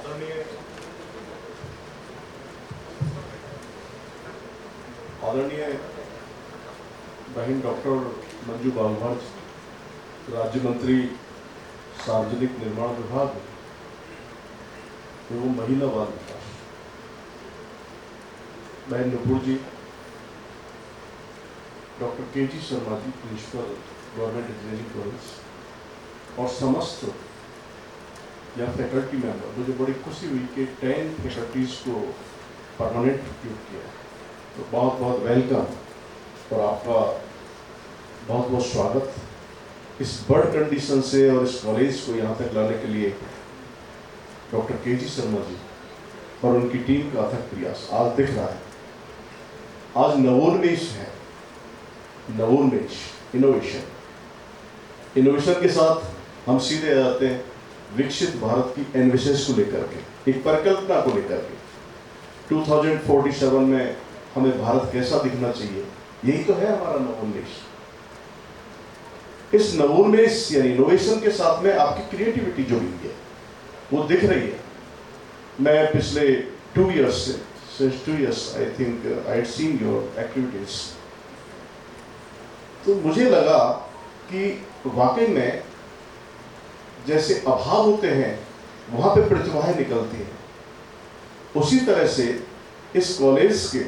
आदरणीय बहन डॉक्टर मंजू बालभट्ट, राज्य मंत्री सार्वजनिक निर्माण विभाग एवं महिला बाल विकास, बहन नुपुर जी, doctor KG. Sharma ji, principal government engineering college, और समस्त या फैकल्टी मेंबर, मुझे बड़ी खुशी हुई कि 10 फैकल्टीज को परमानेंट रिक्रूट किया, तो बहुत बहुत वेलकम और आपका बहुत बहुत स्वागत। इस बर्ड कंडीशन से और इस कॉलेज को यहाँ तक लाने के लिए डॉक्टर के.जी. शर्मा जी और उनकी टीम का अथक प्रयास आज दिख रहा है। आज नवोन्मेष है, नवोन्मेष, इनोवेशन के साथ हम सीधे आ जाते हैं विकसित भारत की एनविशेस को लेकर के, एक परिकल्पना को लेकर के। 2047 में हमें भारत कैसा दिखना चाहिए, यही तो है हमारा नवोन्मेष। इस नवोन्मेष यानी इनोवेशन के साथ में आपकी क्रिएटिविटी जो हुई है वो दिख रही है। मैं पिछले 2 years से, since 2 years I think I had seen your activities, तो मुझे लगा कि वाकई में जैसे अभाव होते हैं वहां पे प्रतिभाएं निकलती हैं, उसी तरह से इस कॉलेज के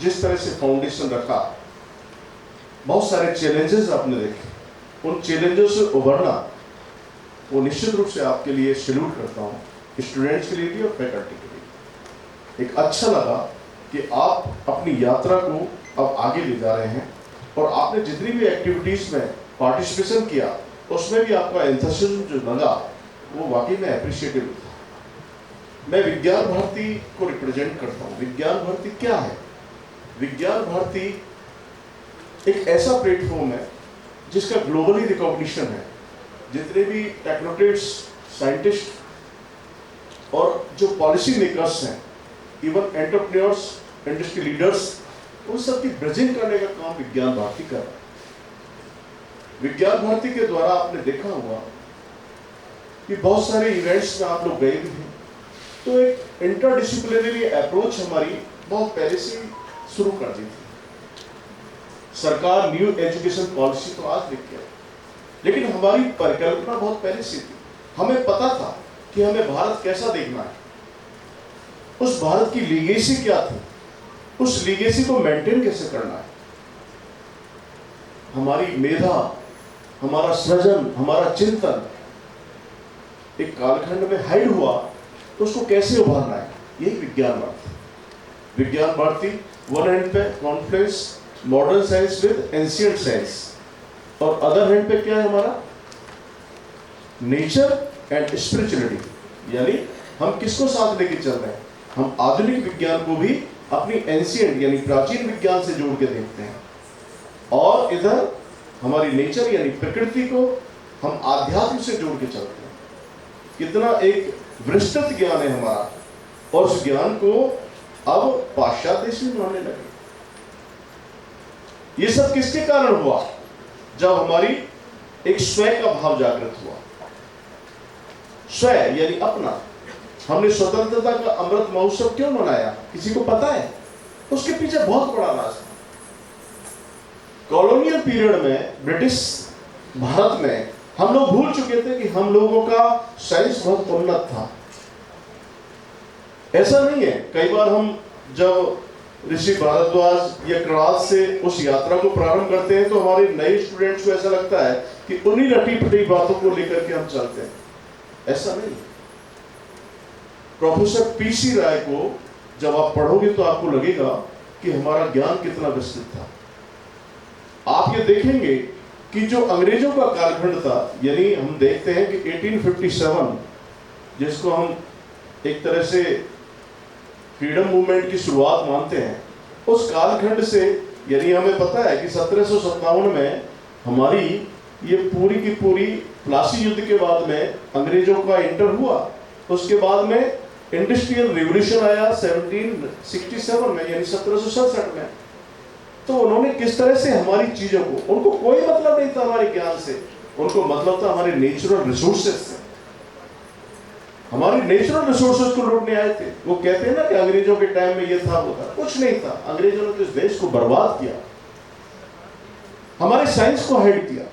जिस तरह से फाउंडेशन रखा, बहुत सारे चैलेंजेस आपने देखे, उन चैलेंजेस से उभरना वो निश्चित रूप से आपके लिए सैल्यूट करता हूँ, स्टूडेंट्स के लिए भी और फैकल्टी के लिए। एक अच्छा लगा कि आप अपनी यात्रा को अब आगे ले जा रहे हैं और आपने जितनी भी एक्टिविटीज में पार्टिसिपेशन किया उसमें भी आपका एंथुसियाज्म जो लगा वो वाकई में अप्रिशिएटेबल था। मैं विज्ञान भारती को रिप्रेजेंट करता हूँ। विज्ञान भारती क्या है? विज्ञान भारती एक ऐसा प्लेटफॉर्म है जिसका ग्लोबली रिकॉग्निशन है। जितने भी टेक्नोक्रेट्स, साइंटिस्ट और जो पॉलिसी मेकर्स हैं, इवन एंटरप्रेन्योर्स, इंडस्ट्री लीडर्स, उन सब की ब्रिजिंग करने का काम विज्ञान भारती कर रहा है। विज्ञान भारती के द्वारा आपने देखा होगा कि बहुत सारे इवेंट्स में आप लोग गए भी हैं, तो एक इंटरडिसिप्लिनरी अप्रोच हमारी बहुत पहले से शुरू कर दी थी। सरकार न्यू एजुकेशन पॉलिसी तो आज लिख के, लेकिन हमारी परिकल्पना बहुत पहले से थी। हमें पता था कि हमें भारत कैसा देखना है, उस भारत की लीगेसी क्या थी, उस लीगेसी को मेंटेन कैसे करना है। हमारी मेधा, हमारा सृजन, हमारा चिंतन एक कालखंड में हाइड हुआ, तो उसको कैसे उभारना है, यही विज्ञान भारती। विज्ञान भारती वन हैंड पे Confluence modern science with ancient science, और अदर हैंड पे क्या है हमारा नेचर एंड स्पिरिचुअलिटी, यानी हम किसको साथ लेके चल रहे हैं। हम आधुनिक विज्ञान को भी अपनी एंशिएंट यानी प्राचीन विज्ञान से जोड़ के देखते हैं, और इधर हमारी नेचर यानी प्रकृति को हम आध्यात्म से जोड़ के चलते हैं। कितना एक विस्तृत ज्ञान है हमारा, और उस ज्ञान को अब पाश्चात्य देश में मानने लगे। ये सब किसके कारण हुआ? जब हमारी एक स्वयं का भाव जागृत हुआ। स्वयं यानी अपना। हमने स्वतंत्रता का अमृत महोत्सव क्यों मनाया, किसी को पता है? उसके पीछे बहुत बड़ा राज था। कॉलोनियल पीरियड में ब्रिटिश भारत में हम लोग भूल चुके थे कि हम लोगों का साइंस बहुत उन्नत था। ऐसा नहीं है, कई बार हम जब ऋषि भारद्वाज या कृणाल से उस यात्रा को प्रारंभ करते हैं तो हमारे नए स्टूडेंट्स को ऐसा लगता है कि उन्हीं रटी पिटी बातों को लेकर के हम चलते हैं। ऐसा नहीं। प्रोफेसर पीसी राय को जब आप पढ़ोगे तो आपको लगेगा कि हमारा ज्ञान कितना विस्तृत था। आप ये देखेंगे कि जो अंग्रेजों का कालखंड था, यानी हम देखते हैं कि 1857 जिसको हम एक तरह से फ्रीडम मूवमेंट की शुरुआत मानते हैं, उस कालखंड से, यानी हमें पता है कि 1757 में हमारी ये पूरी की पूरी प्लासी युद्ध के बाद में अंग्रेजों का इंटर हुआ। उसके बाद में इंडस्ट्रियल रिवॉल्यूशन आया 1767 में, यानी 1767 में। तो उन्होंने किस तरह से हमारी चीजों को, उनको कोई मतलब नहीं था हमारे ज्ञान से, उनको मतलब था हमारे नेचुरल रिसोर्सेज से। हमारी नेचुरल रिसोर्सेज को लूटने आए थे। वो कहते हैं ना कि अंग्रेजों के टाइम में ये था वो था, कुछ नहीं था। अंग्रेजों ने तो इस देश को बर्बाद किया, हमारे साइंस को हाइड किया।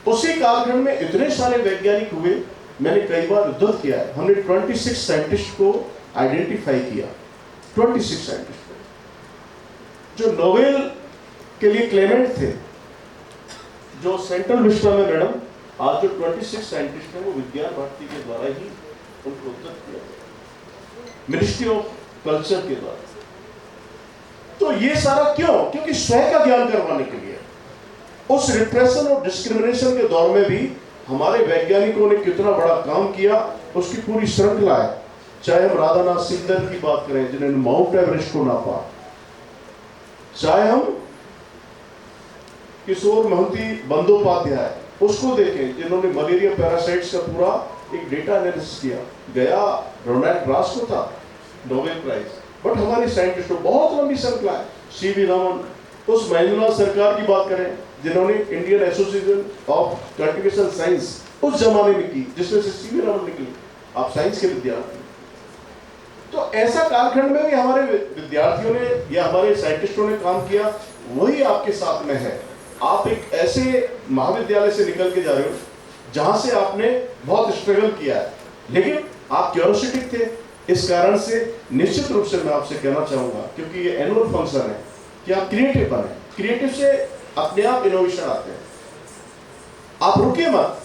उसी कालखंड में इतने सारे वैज्ञानिक हुए, मैंने कई बार उद्धृत किया है, हमने 26 साइंटिस्ट को आइडेंटिफाई किया। 26 साइंटिस्ट जो नोबेल के लिए क्लेमेंट थे, जो सेंट्रल विस्टा में मैडम आज जो 26 साइंटिस्ट हैं वो विज्ञान भारती के द्वारा ही उनको उद्धृत किया गया, मिनिस्ट्री ऑफ कल्चर के द्वारा। तो ये सारा क्यों? क्योंकि स्वयं का ज्ञान करवाने के लिए। उस रिप्रेशन और डिस्क्रिमिनेशन के दौर में भी हमारे वैज्ञानिकों ने कितना बड़ा काम किया, उसकी पूरी श्रृंखला है। चाहे हम राधानाथ सिंह की बात करें जिन्होंने माउंट एवरेस्ट को नापा, चाहे हम किशोर महंती बंदोपाध्याय उसको देखें जिन्होंने मलेरिया पैरासाइट्स का पूरा एक डेटा एनालिसिस किया। गया रोनाल्ड रास को था नोबेल प्राइज, बट हमारे साइंटिस्ट को बहुत लंबी श्रृंखला है। सीवी रमन, उस महेंद्रनाथ सरकार की बात करें जिन्होंने Indian association of cultivation science उस जमाने में की, जिसमें से सीवी रमन निकली। आप साइंस के विद्यार्थी, तो ऐसा कालखंड में भी हमारे विद्यार्थियों ने या हमारे साइंटिस्टों ने काम किया, वही आपके साथ में है। आप एक ऐसे महाविद्यालय से निकल के जा रहे हो जहां से आपने बहुत स्ट्रगल किया है, लेकिन आप क्यूरोसिटिक थे। इस कारण से निश्चित रूप से मैं आपसे कहना चाहूंगा, क्योंकि ये एनुअल फंक्शन है, कि आप क्रिएटिव बने। क्रिएटिव से अपने आप इनोवेशन आते हैं। आप रुकिए मत,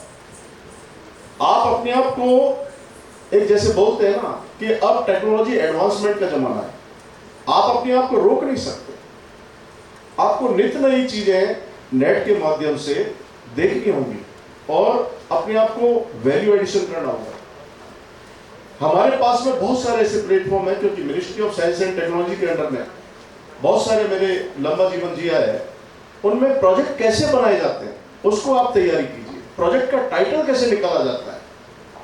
आप अपने आप को एक जैसे बोलते हैं ना कि अब टेक्नोलॉजी एडवांसमेंट का जमाना है, आप अपने आप को रोक नहीं सकते। आपको नित्य नई चीजें नेट के माध्यम से देखनी होंगी और अपने आप को वैल्यू एडिशन करना होगा। हमारे पास में बहुत सारे ऐसे प्लेटफॉर्म हैं, क्योंकि ministry of science and technology के अंडर में बहुत सारे मैंने लंबा जीवन जिया है, उनमें प्रोजेक्ट कैसे बनाए जाते हैं उसको आप तैयारी कीजिए। प्रोजेक्ट का टाइटल कैसे निकाला जाता है,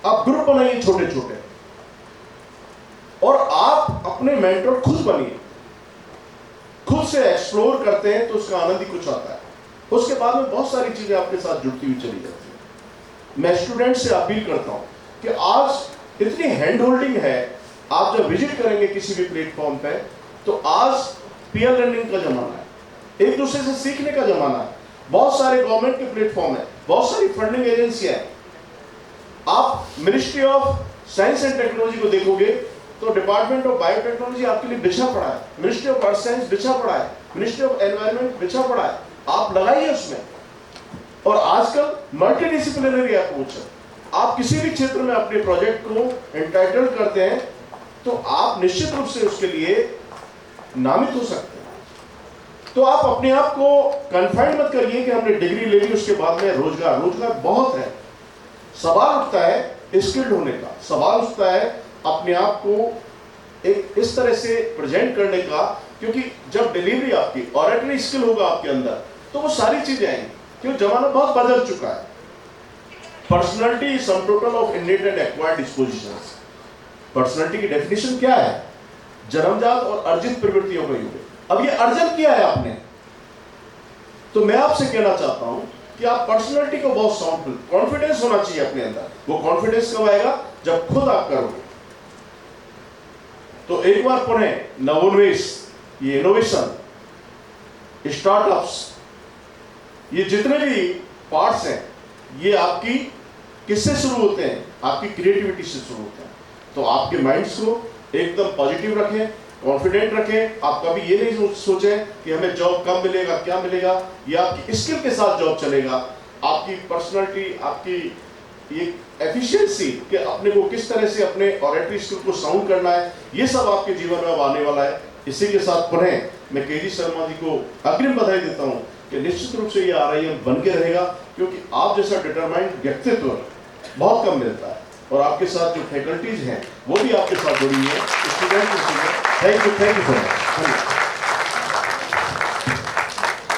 आप ग्रुप बनाइए छोटे छोटे, और आप अपने मेंटर खुद बनिए। खुद से एक्सप्लोर करते हैं तो उसका आनंद ही कुछ आता है। उसके बाद में बहुत सारी चीजें आपके साथ जुड़ती हुई चली जाती है। मैं स्टूडेंट से अपील करता हूं कि आज इतनी हैंड होल्डिंग है, आप जब विजिट करेंगे किसी भी प्लेटफॉर्म पे, तो आज पीयर लर्निंग का जमाना है, एक दूसरे से सीखने का जमाना है। बहुत सारे गवर्नमेंट के प्लेटफॉर्म है, बहुत सारी फंडिंग एजेंसियां हैं। आप ministry of science and technology को देखोगे तो डिपार्टमेंट ऑफ बायोटेक्नोलॉजी आपके लिए बिछा पड़ा है, मिनिस्ट्री ऑफ अर्थ साइंस बिछा पड़ा है, मिनिस्ट्री ऑफ एनवायरनमेंट बिछा पड़ा है। आप लगाइए उसमें। और आजकल मल्टीडिसिप्लिनरी अप्रोच है, आप किसी भी क्षेत्र में अपने प्रोजेक्ट को एंटाइटल करते हैं तो आप निश्चित रूप से उसके लिए नामित हो सकते हैं। तो आप अपने आप को कन्फाइंड मत करिए कि हमने डिग्री ले ली उसके बाद में रोजगार बहुत है। सवाल उठता है स्किल्ड होने का, सवाल उठता है अपने आप को एक इस तरह से प्रेजेंट करने का, क्योंकि जब डिलीवरी आपकी ऑरेटरी स्किल होगा आपके अंदर तो वो सारी चीजें आएंगी, क्योंकि जमाना बहुत बदल चुका है। Personality is sum total of innate and acquired dispositions. Personality की डेफिनेशन क्या है? जन्मजात और अर्जित प्रवृत्तियों का युग। अब ये अर्जन किया है आपने, तो मैं आपसे कहना चाहता हूं कि आप पर्सनालिटी को बहुत साउंड कॉन्फिडेंस होना चाहिए अपने अंदर। वो कॉन्फिडेंस कब आएगा? जब खुद आप करोगे। तो एक बार पुनः नवोन्मेष, ये इनोवेशन, स्टार्टअप्स, ये जितने भी पार्ट्स हैं ये आपकी किससे शुरू होते हैं? आपकी क्रिएटिविटी से शुरू होते हैं। तो आपके माइंड्स को एकदम पॉजिटिव रखें, कॉन्फिडेंट रखें। आप कभी ये नहीं सोचें कि हमें जॉब कब मिलेगा, क्या मिलेगा, या आपकी स्किल के साथ जॉब चलेगा। आपकी पर्सनालिटी, आपकी ये एफिशिएंसी कि अपने को किस तरह से अपने ऑरेटरी स्किल को साउंड करना है, ये सब आपके जीवन में अब आने वाला है। इसी के साथ पुनः मैं केजी शर्मा जी को अग्रिम बधाई देता हूं कि निश्चित रूप से ये RIM बन के रहेगा, क्योंकि आप जैसा डिटरमाइंड व्यक्तित्व बहुत कम मिलता है, और आपके साथ जो फैकल्टीज हैं वो भी आपके साथ जुड़ी है, student. Thank you so much.